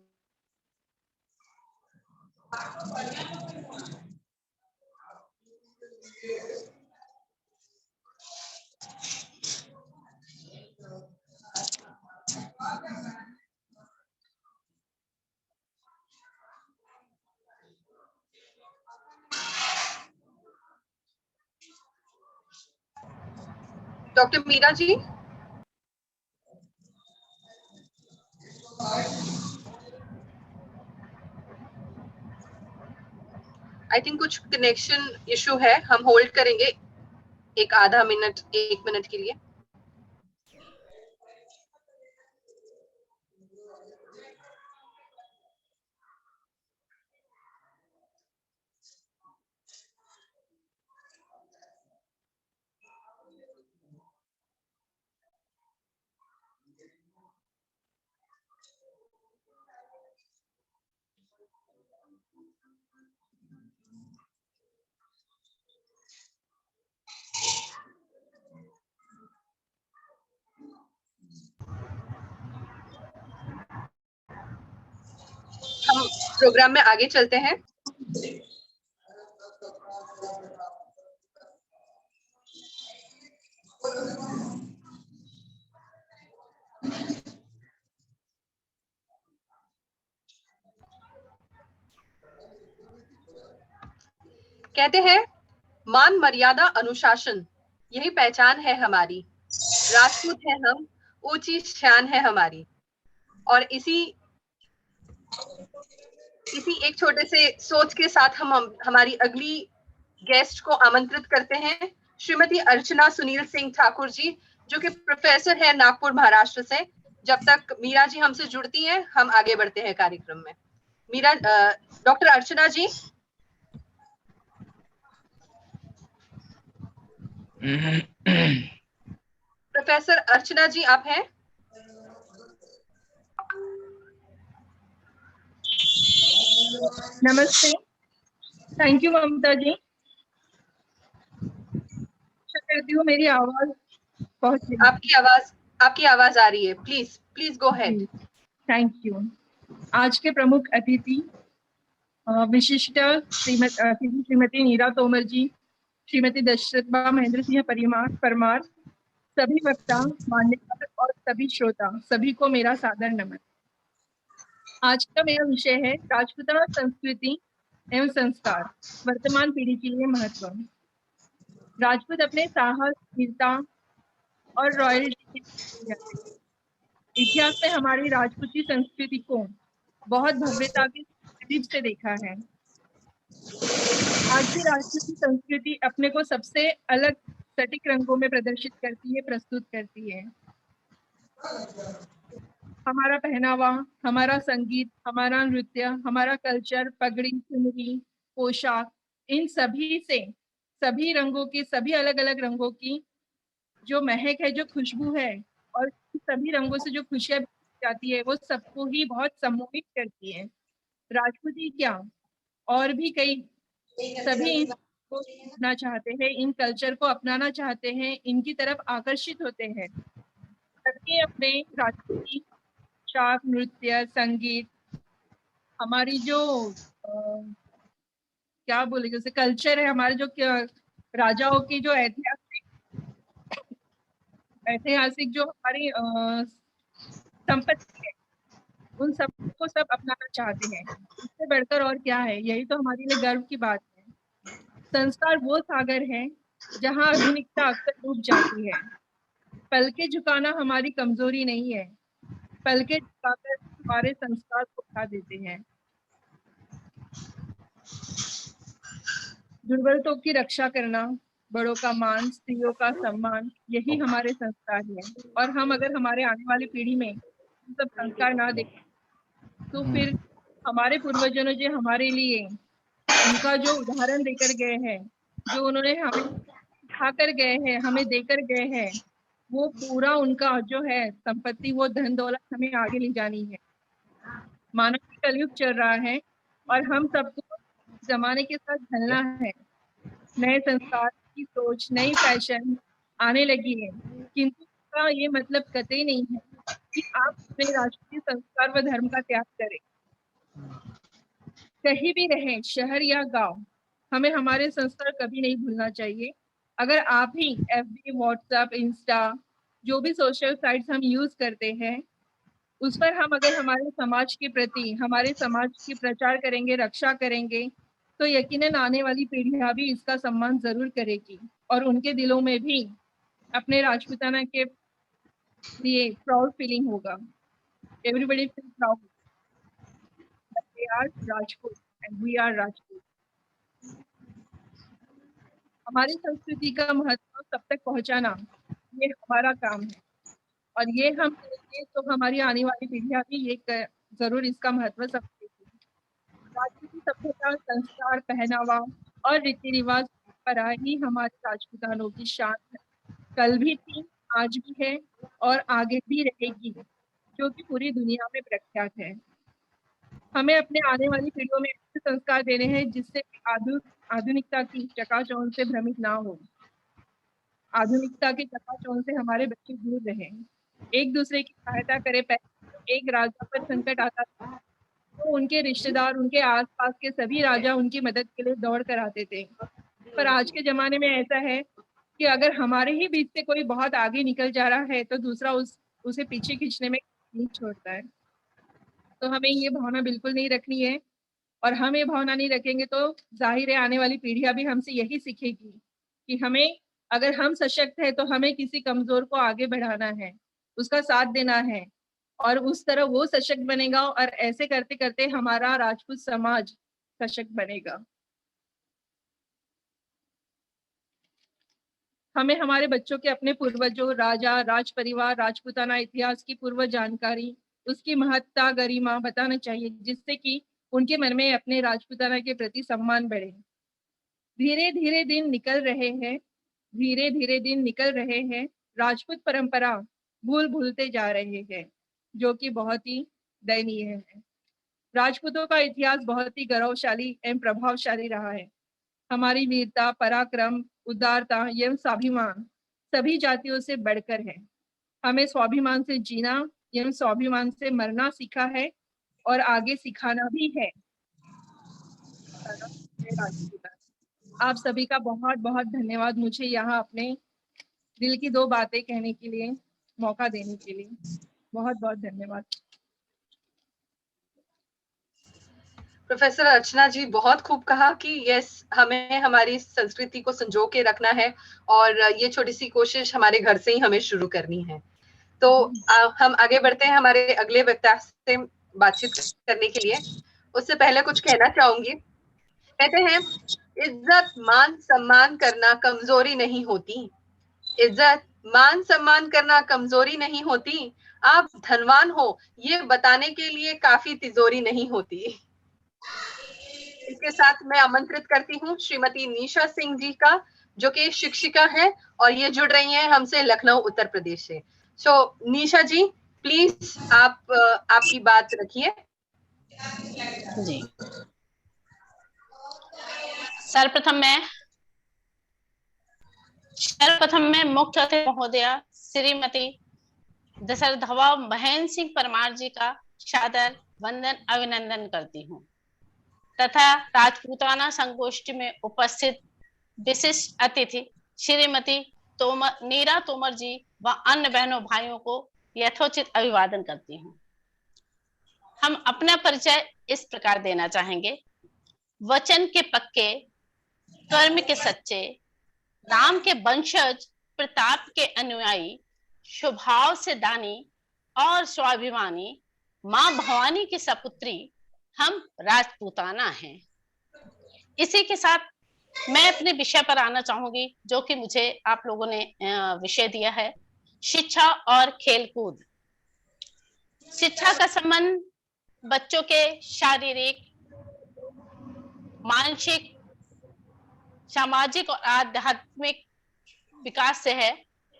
Doctor Meera ji, I think कुछ कनेक्शन इशू है, हम होल्ड करेंगे एक आधा मिनट, 1 मिनट के लिए। हम प्रोग्राम में आगे चलते हैं। कहते हैं मान मर्यादा अनुशासन यही पहचान है हमारी, राजपूत है हम, ऊंची शान है हमारी। और इसी एक छोटे से सोच के साथ हम हमारी अगली गेस्ट को आमंत्रित करते हैं, श्रीमती अर्चना सुनील सिंह ठाकुर जी, जो कि प्रोफेसर है नागपुर महाराष्ट्र से। जब तक मीरा जी हमसे जुड़ती हैं, हम आगे बढ़ते हैं कार्यक्रम में। मीरा, डॉक्टर अर्चना जी। प्रोफेसर अर्चना जी, आप हैं? नमस्ते, थैंक यू ममता जी। आशा करती हूँ मेरी आवाज पहुंच रही है। आपकी आवाज आ रही है, please go ahead. Thank you. आज के प्रमुख अतिथि विशिष्ट श्रीमती नीरा तोमर जी, श्रीमती दशरथबा महेंद्र सिंह परमार, सभी वक्ता, मान्यवर और सभी श्रोता, सभी को मेरा सादर नमन। आज का मेरा विषय है राजपूताना संस्कृति एवं संस्कार, वर्तमान पीढ़ी के लिए महत्व। राजपूत अपने साहस, वीरता और रॉयल्टी इतिहास में हमारी राजपूती संस्कृति को बहुत भव्यता के करीब से देखा है। आज भी राजपूती संस्कृति अपने को सबसे अलग सटीक रंगों में प्रदर्शित करती है, प्रस्तुत करती है। हमारा पहनावा, हमारा संगीत, हमारा नृत्य, हमारा कल्चर, पगड़ी, चुनरी, पोशाक, इन सभी से सभी रंगों की, सभी अलग अलग रंगों की जो महक है, जो खुशबू है, और सभी रंगों से जो खुशियां जाती है, वो सबको ही बहुत सम्मोहित करती है। राजपूती क्या और भी कई सभी इनको सीखना चाहते हैं, इन कल्चर को अपनाना चाहते हैं, इनकी तरफ आकर्षित होते हैं। सबके अपने राजपूती पोशाक, नृत्य, संगीत, हमारी जो क्या बोलेंगे उसे कल्चर है, हमारे जो राजाओं की जो ऐतिहासिक ऐतिहासिक जो हमारी संपत्ति है, उन सबको सब अपनाना चाहते हैं। इससे बढ़कर और क्या है, यही तो हमारे लिए गर्व की बात है। संस्कार वो सागर है जहाँ आधुनिकता अक्सर डूब जाती है। पलके झुकाना हमारी कमजोरी नहीं है, पलके झुकाकर हमारे संस्कार को उठा देते हैं। दुर्बलतों की रक्षा करना, बड़ों का मान, स्त्रियों का सम्मान, यही हमारे संस्कार है। और हम अगर हमारे आने वाली पीढ़ी में सब संस्कार ना दें तो फिर हमारे पूर्वजों ने जो हमारे लिए उनका जो उदाहरण देकर गए हैं, जो उन्होंने हमें सिखाकर गए हैं, हमें देकर गए हैं, वो पूरा उनका जो है संपत्ति, वो धन दौलत हमें आगे ले जानी है। मानव कलयुग चल रहा है और हम सबको जमाने के साथ ढलना है। नए संस्कार की सोच, नई फैशन आने लगी है, किंतु इसका ये मतलब कतई नहीं है कि आप अपने राष्ट्रीय संस्कार व धर्म का त्याग करें। कहीं भी रहें, शहर या गांव, हमें हमारे संस्कार कभी नहीं भूलना चाहिए। अगर आप ही FB, व्हाट्सएप, इंस्टा, जो भी सोशल साइट्स हम यूज करते हैं, उस पर हम अगर हमारे समाज के प्रति, हमारे समाज की प्रचार करेंगे, रक्षा करेंगे, तो यकीनन आने वाली पीढ़ियां भी इसका सम्मान जरूर करेगी और उनके दिलों में भी अपने राजपूताना के लिए प्राउड फीलिंग होगा। Everybody feel proud that they are Rajput and we are Rajput। हमारी संस्कृति का महत्व सब तक पहुंचाना ये हमारा काम है और ये हम करेंगे तो हमारी आने वाली पीढ़ियां भी ये जरूर इसका महत्व समझेगी। राजपूती सभ्यता, संस्कार, पहनावा और रीति रिवाज परंपरा ही हमारे राजपूतानों की शान है। कल भी थी, आज भी है और आगे भी रहेगी, जो कि पूरी दुनिया में प्रख्यात है। हमें अपने आने वाली पीढ़ियों में ऐसे संस्कार देने हैं जिससे आधुनिकता की चकाचौंध से भ्रमित ना हो। आधुनिकता के चकाचौंध से हमारे बच्चे दूर रहें, एक दूसरे की सहायता करें। पहले एक राजा पर संकट आता था तो उनके रिश्तेदार, उनके आसपास के सभी राजा उनकी मदद के लिए दौड़ कर आते थे, पर आज के जमाने में ऐसा है कि अगर हमारे ही बीच से कोई बहुत आगे निकल जा रहा है तो दूसरा उसे पीछे खींचने में नहीं छोड़ता है। तो हमें ये भावना बिल्कुल नहीं रखनी है और हम ये भावना नहीं रखेंगे तो जाहिर है आने वाली पीढ़ियां भी हमसे यही सीखेगी कि हमें, अगर हम सशक्त है तो हमें किसी कमजोर को आगे बढ़ाना है, उसका साथ देना है और उस तरह वो सशक्त बनेगा और ऐसे करते करते हमारा राजपूत समाज सशक्त बनेगा। हमें हमारे बच्चों के अपने पूर्वजों, राजा, राज परिवार, राजपूताना इतिहास की पूर्व जानकारी, उसकी महत्ता, गरिमा बताना चाहिए, जिससे कि उनके मन में अपने राजपूताना के प्रति सम्मान बढ़े। धीरे धीरे दिन निकल रहे हैं, धीरे धीरे दिन निकल रहे हैं, राजपूत परंपरा भूलते जा रहे हैं, जो कि बहुत ही दयनीय है। राजपूतों का इतिहास बहुत ही गौरवशाली एवं प्रभावशाली रहा है। हमारी वीरता, पराक्रम, उदारता एवं स्वाभिमान सभी जातियों से बढ़कर है। हमें स्वाभिमान से जीना एवं स्वाभिमान से मरना सीखा है और आगे सिखाना भी है। आप सभी का बहुत बहुत धन्यवाद, मुझे यहाँ अपने दिल की दो बातें कहने के लिए मौका देने के लिए बहुत बहुत धन्यवाद। प्रोफेसर अर्चना जी, बहुत खूब कहा कि यस, हमें हमारी संस्कृति को संजो के रखना है और ये छोटी सी कोशिश हमारे घर से ही हमें शुरू करनी है। तो हम आगे बढ़ते हैं हमारे अगले वक्ता से बातचीत करने के लिए। उससे पहले कुछ कहना चाहूंगी। कहते हैं, इज्जत मान सम्मान करना कमजोरी नहीं होती। इज्जत मान सम्मान करना कमजोरी नहीं होती। आप धनवान हो ये बताने के लिए काफी तिजोरी नहीं होती। इसके साथ मैं आमंत्रित करती हूँ श्रीमती निशा सिंह जी का, जो कि शिक्षिका हैं और ये जुड़ रही हैं हमसे लखनऊ उत्तर प्रदेश से। सो निशा जी, प्लीज आप आपकी बात रखिए। जी, सर्वप्रथम मैं मुख्य अतिथि महोदया श्रीमती दशरथवा महेंद्र सिंह परमार जी का सादर वंदन अभिनंदन करती हूँ तथा राजपूताना संगोष्ठी में उपस्थित विशिष्ट अतिथि श्रीमती नीरा तोमर जी व अन्य बहनों भाइयों को यथोचित अभिवादन करती हूँ। हम अपना परिचय इस प्रकार देना चाहेंगे। वचन के पक्के, कर्म के सच्चे, राम के वंशज, प्रताप के अनुयायी, स्वभाव से दानी और स्वाभिमानी, मां भवानी की सपुत्री हम राजपूताना हैं। इसी के साथ मैं अपने विषय पर आना चाहूंगी, जो कि मुझे आप लोगों ने विषय दिया है, शिक्षा और खेलकूद। शिक्षा का संबंध बच्चों के शारीरिक, मानसिक, सामाजिक और आध्यात्मिक विकास से है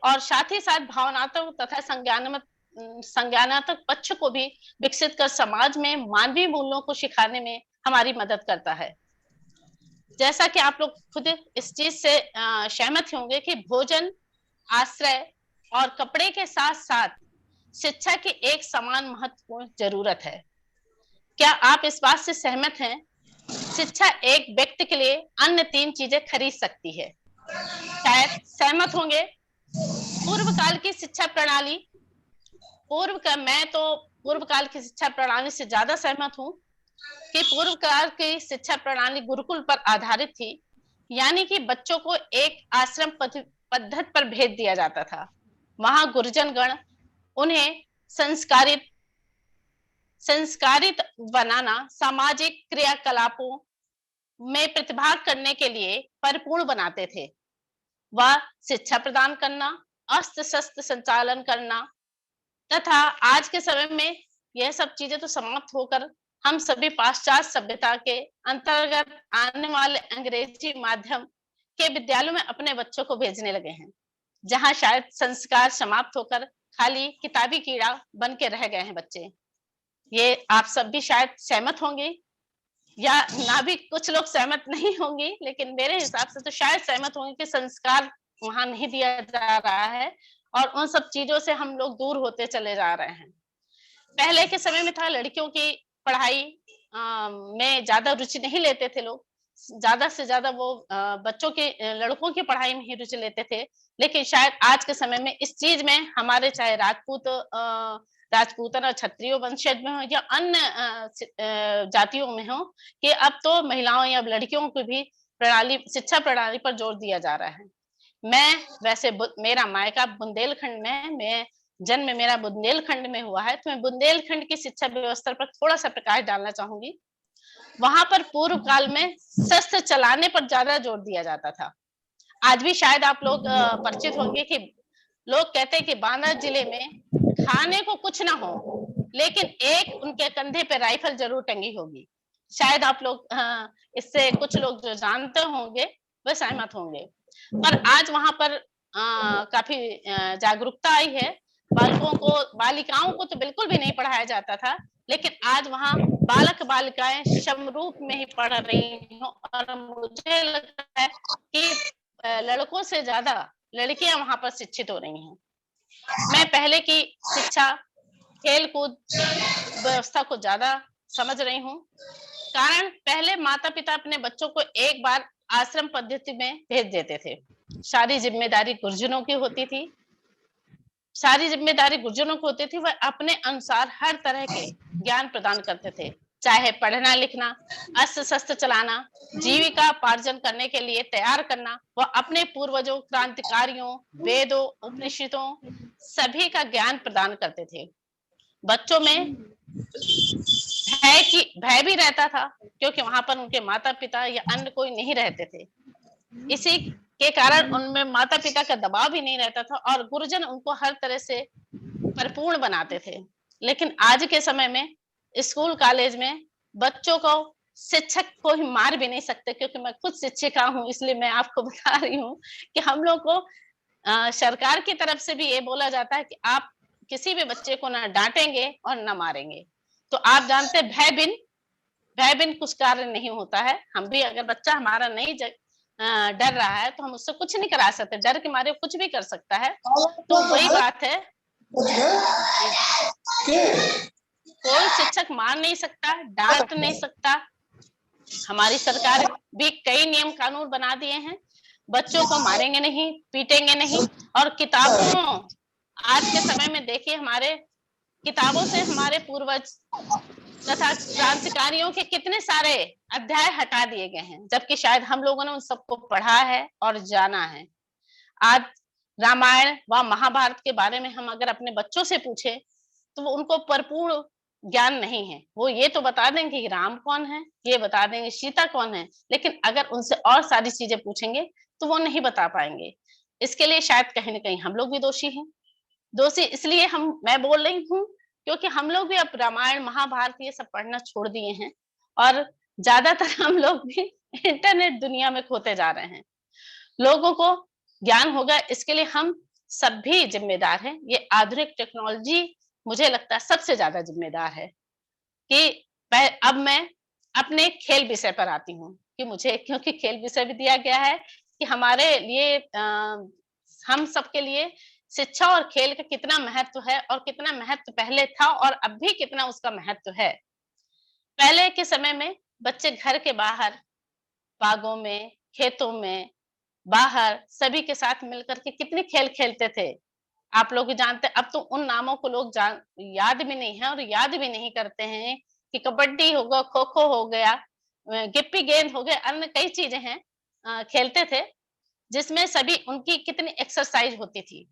और साथ ही साथ भावनात्मक तथा संज्ञानात्मक पक्ष को भी विकसित कर समाज में मानवीय मूल्यों को सिखाने में हमारी मदद करता है। जैसा कि आप लोग खुद इस चीज से सहमत होंगे कि भोजन, आश्रय और कपड़े के साथ साथ शिक्षा की एक समान महत्वपूर्ण जरूरत है। क्या आप इस बात से सहमत हैं? शिक्षा एक व्यक्ति के लिए अन्य 3 चीजें खरीद सकती है। शायद सहमत होंगे। पूर्व काल की शिक्षा प्रणाली, मैं तो पूर्व काल की शिक्षा प्रणाली से ज्यादा सहमत हूँ कि पूर्व काल की शिक्षा प्रणाली गुरुकुल पर आधारित थी, यानी कि बच्चों को एक आश्रम पद्धति पर भेज दिया जाता था। वहां गुरुजन गण उन्हें संस्कारित बनाना, सामाजिक क्रियाकलापों में प्रतिभाग करने के लिए परिपूर्ण बनाते थे। वह शिक्षा प्रदान करना, अस्त्र शस्त्र संचालन करना तथा आज के समय में यह सब चीजें तो समाप्त होकर हम सभी पाश्चात्य सभ्यता के अंतर्गत आने वाले अंग्रेजी माध्यम के विद्यालयों में अपने बच्चों को भेजने लगे हैं, जहां शायद संस्कार समाप्त होकर खाली किताबी कीड़ा बन के रह गए हैं बच्चे। ये आप सब भी शायद सहमत होंगे या ना भी, कुछ लोग सहमत नहीं होंगे, लेकिन मेरे हिसाब से तो शायद सहमत होंगे कि संस्कार वहां नहीं दिया जा रहा है और उन सब चीजों से हम लोग दूर होते चले जा रहे हैं। पहले के समय में था लड़कियों की पढ़ाई में ज्यादा रुचि नहीं लेते थे लोग, ज्यादा से ज्यादा वो बच्चों के, लड़कों की पढ़ाई में ही रुचि लेते थे। लेकिन शायद आज के समय में इस चीज में हमारे चाहे राजपूतन और क्षत्रिय वंशज में हो या अन्य जातियों में हो, कि अब तो महिलाओं या लड़कियों को भी शिक्षा प्रणाली पर जोर दिया जा रहा है। मैं वैसे मेरा मायका बुंदेलखंड में, मैं जन्म मेरा बुंदेलखंड में हुआ है, तो मैं बुंदेलखंड की शिक्षा व्यवस्था पर थोड़ा सा प्रकाश डालना चाहूंगी। वहां पर पूर्व काल में शस्त्र चलाने पर ज्यादा जोर दिया जाता था। आज भी शायद आप लोग परिचित होंगे कि लोग कहते हैं कि बांदा जिले में खाने को कुछ ना हो, लेकिन एक उनके कंधे पे राइफल जरूर टंगी होगी। शायद आप लोग इससे कुछ लोग जो जानते होंगे वह सहमत होंगे। पर आज वहां पर काफी जागरूकता आई है। बालिकाओं को तो बिल्कुल भी नहीं पढ़ाया जाता था, लेकिन आज वहां बालक बालिकाएं समरूप में ही पढ़ रही हो और मुझे लगता है कि लड़कों से ज्यादा लड़कियां वहां पर शिक्षित हो रही हैं। मैं पहले की शिक्षा, खेल कूद व्यवस्था को ज्यादा समझ रही हूँ। कारण पहले माता पिता अपने बच्चों को एक बार आश्रम पद्धति में भेज देते थे। सारी जिम्मेदारी गुरुजनों की होती थी, वह अपने अनुसार हर तरह के ज्ञान प्रदान करते थे, चाहे पढ़ना लिखना, अस्त्र शस्त्र चलाना, जीविका उपार्जन करने के लिए तैयार करना। वह अपने पूर्वजों, क्रांतिकारियों, वेदों, उपनिषदों सभी का ज्ञान प्रदान करते थे। बच्चों में भय भी रहता था, क्योंकि वहां पर उनके माता पिता या अन्य कोई नहीं रहते थे। इसी के कारण उनमें माता पिता का दबाव भी नहीं रहता था और गुरुजन उनको हर तरह से परिपूर्ण बनाते थे। लेकिन आज के समय में स्कूल कॉलेज में बच्चों को शिक्षक को ही मार भी नहीं सकते, क्योंकि मैं खुद शिक्षिका हूँ, इसलिए मैं आपको बता रही हूँ कि हम लोग को सरकार की तरफ से भी ये बोला जाता है कि आप किसी भी बच्चे को ना डांटेंगे और ना मारेंगे। तो आप जानते हैं भय बिन कुछ कार्य नहीं होता है। हम भी अगर बच्चा हमारा नहीं डर रहा है तो हम उससे कुछ नहीं करा सकते, डर के मारे कुछ भी कर सकता है। तो वही बात है, कोई शिक्षक मार नहीं सकता, डांट नहीं सकता। हमारी सरकार भी कई नियम कानून बना दिए हैं, बच्चों को मारेंगे नहीं, पीटेंगे नहीं और किताबों आज के समय में देखिए हमारे किताबों से हमारे पूर्वज तथा क्रांतिकारियों के कितने सारे अध्याय हटा दिए गए हैं, जबकि शायद हम लोगों ने उन सबको पढ़ा है और जाना है। आज रामायण व महाभारत के बारे में हम अगर अपने बच्चों से पूछे तो वो उनको भरपूर ज्ञान नहीं है। वो ये तो बता देंगे कि राम कौन है, ये बता देंगे सीता कौन है, लेकिन अगर उनसे और सारी चीजें पूछेंगे तो वो नहीं बता पाएंगे। इसके लिए शायद कहीं ना कहीं हम लोग भी दोषी हैं। दोषी इसलिए मैं बोल रही हूँ क्योंकि हम लोग भी अब रामायण महाभारत ये सब पढ़ना छोड़ दिए हैं और ज्यादातर हम लोग भी इंटरनेट दुनिया में खोते जा रहे हैं। लोगों को ज्ञान होगा, इसके लिए हम सब भी जिम्मेदार हैं। ये आधुनिक टेक्नोलॉजी मुझे लगता है सबसे ज्यादा जिम्मेदार है। कि अब मैं अपने खेल विषय पर आती हूँ कि मुझे, क्योंकि खेल विषय भी दिया गया है कि हमारे लिए हम सबके लिए शिक्षा और खेल का कितना महत्व है और कितना महत्व पहले था और अब भी कितना उसका महत्व है। पहले के समय में बच्चे घर के बाहर बागों में, खेतों में, बाहर सभी के साथ मिलकर के कितने खेल खेलते थे। आप लोग जानते, अब तो उन नामों को लोग याद भी नहीं है और याद भी नहीं करते हैं कि कबड्डी हो गया, खो खो हो गया, गिप्पी गेंद हो गया, अन्य कई चीजें हैं खेलते थे जिसमें सभी उनकी कितनी एक्सरसाइज होती थी।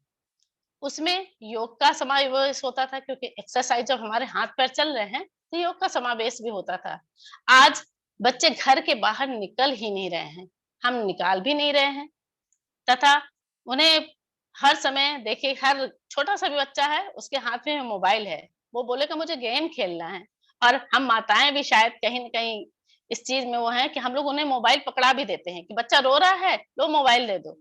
उसमें योग का समावेश होता था क्योंकि एक्सरसाइज जब हमारे हाथ पैर चल रहे हैं तो योग का समावेश भी होता था। आज बच्चे घर के बाहर निकल ही नहीं रहे हैं, हम निकाल भी नहीं रहे हैं तथा उन्हें हर समय देखिए, हर छोटा सा भी बच्चा है उसके हाथ में मोबाइल है, वो बोलेगा मुझे गेम खेलना है। और हम माताएं भी शायद कहीं ना कहीं इस चीज में वो है कि हम लोग उन्हें मोबाइल पकड़ा भी देते हैं कि बच्चा रो रहा है, लो मोबाइल दे दो,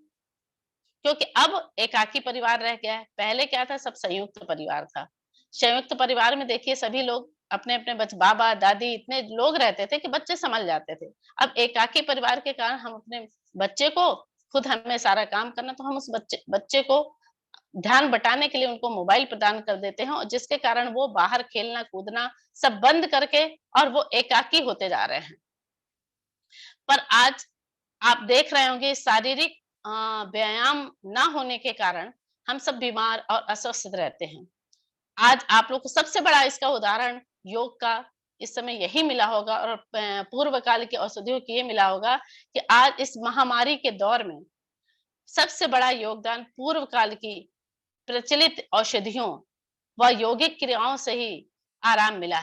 क्योंकि अब एकाकी परिवार रह गया है। पहले क्या था, सब संयुक्त परिवार था। संयुक्त परिवार में देखिए सभी लोग अपने अपने बाबा दादी इतने लोग रहते थे कि बच्चे संभल जाते थे। अब एकाकी परिवार के कारण हम अपने बच्चे को खुद हमें सारा काम करना, तो हम उस बच्चे को ध्यान बटाने के लिए उनको मोबाइल प्रदान कर देते हैं और जिसके कारण वो बाहर खेलना कूदना सब बंद करके और वो एकाकी होते जा रहे हैं। पर आज आप देख रहे होंगे शारीरिक व्यायाम ना होने के कारण हम सब बीमार और अस्वस्थ रहते हैं। आज आप लोग को सबसे बड़ा इसका उदाहरण योग का इस समय यही मिला होगा और पूर्व काल की औषधियों की ये मिला होगा कि आज इस महामारी के दौर में सबसे बड़ा योगदान पूर्व काल की प्रचलित औषधियों व यौगिक क्रियाओं से ही आराम मिला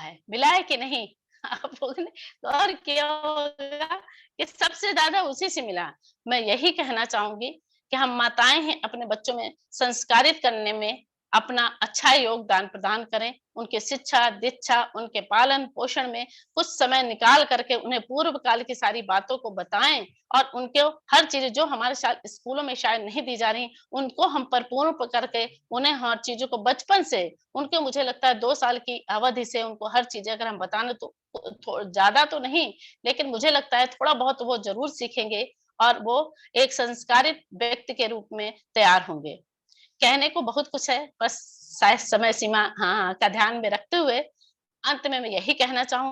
है कि नहीं? आप लोगों ने गौर किया होगा कि सबसे ज्यादा उसी से मिला। मैं यही कहना चाहूंगी कि हम माताएं हैं, अपने बच्चों में संस्कारित करने में अपना अच्छा योगदान प्रदान करें। उनके शिक्षा दीक्षा, उनके पालन पोषण में कुछ समय निकाल करके उन्हें पूर्व काल की सारी बातों को बताएं और उनको हर चीज जो हमारे स्कूलों में शायद नहीं दी जा रही, उनको हम परिपूर्ण करके उन्हें हर चीजों को बचपन से, उनके मुझे लगता है 2 साल की अवधि से उनको हर चीजें अगर हम बताने तो ज्यादा तो नहीं, लेकिन मुझे लगता है थोड़ा बहुत वो जरूर सीखेंगे और वो एक संस्कारित व्यक्ति के रूप में तैयार होंगे। कहने को बहुत कुछ है, बस शायद समय सीमा का ध्यान में रखते हुए अंत में मैं यही कहना चाहूँ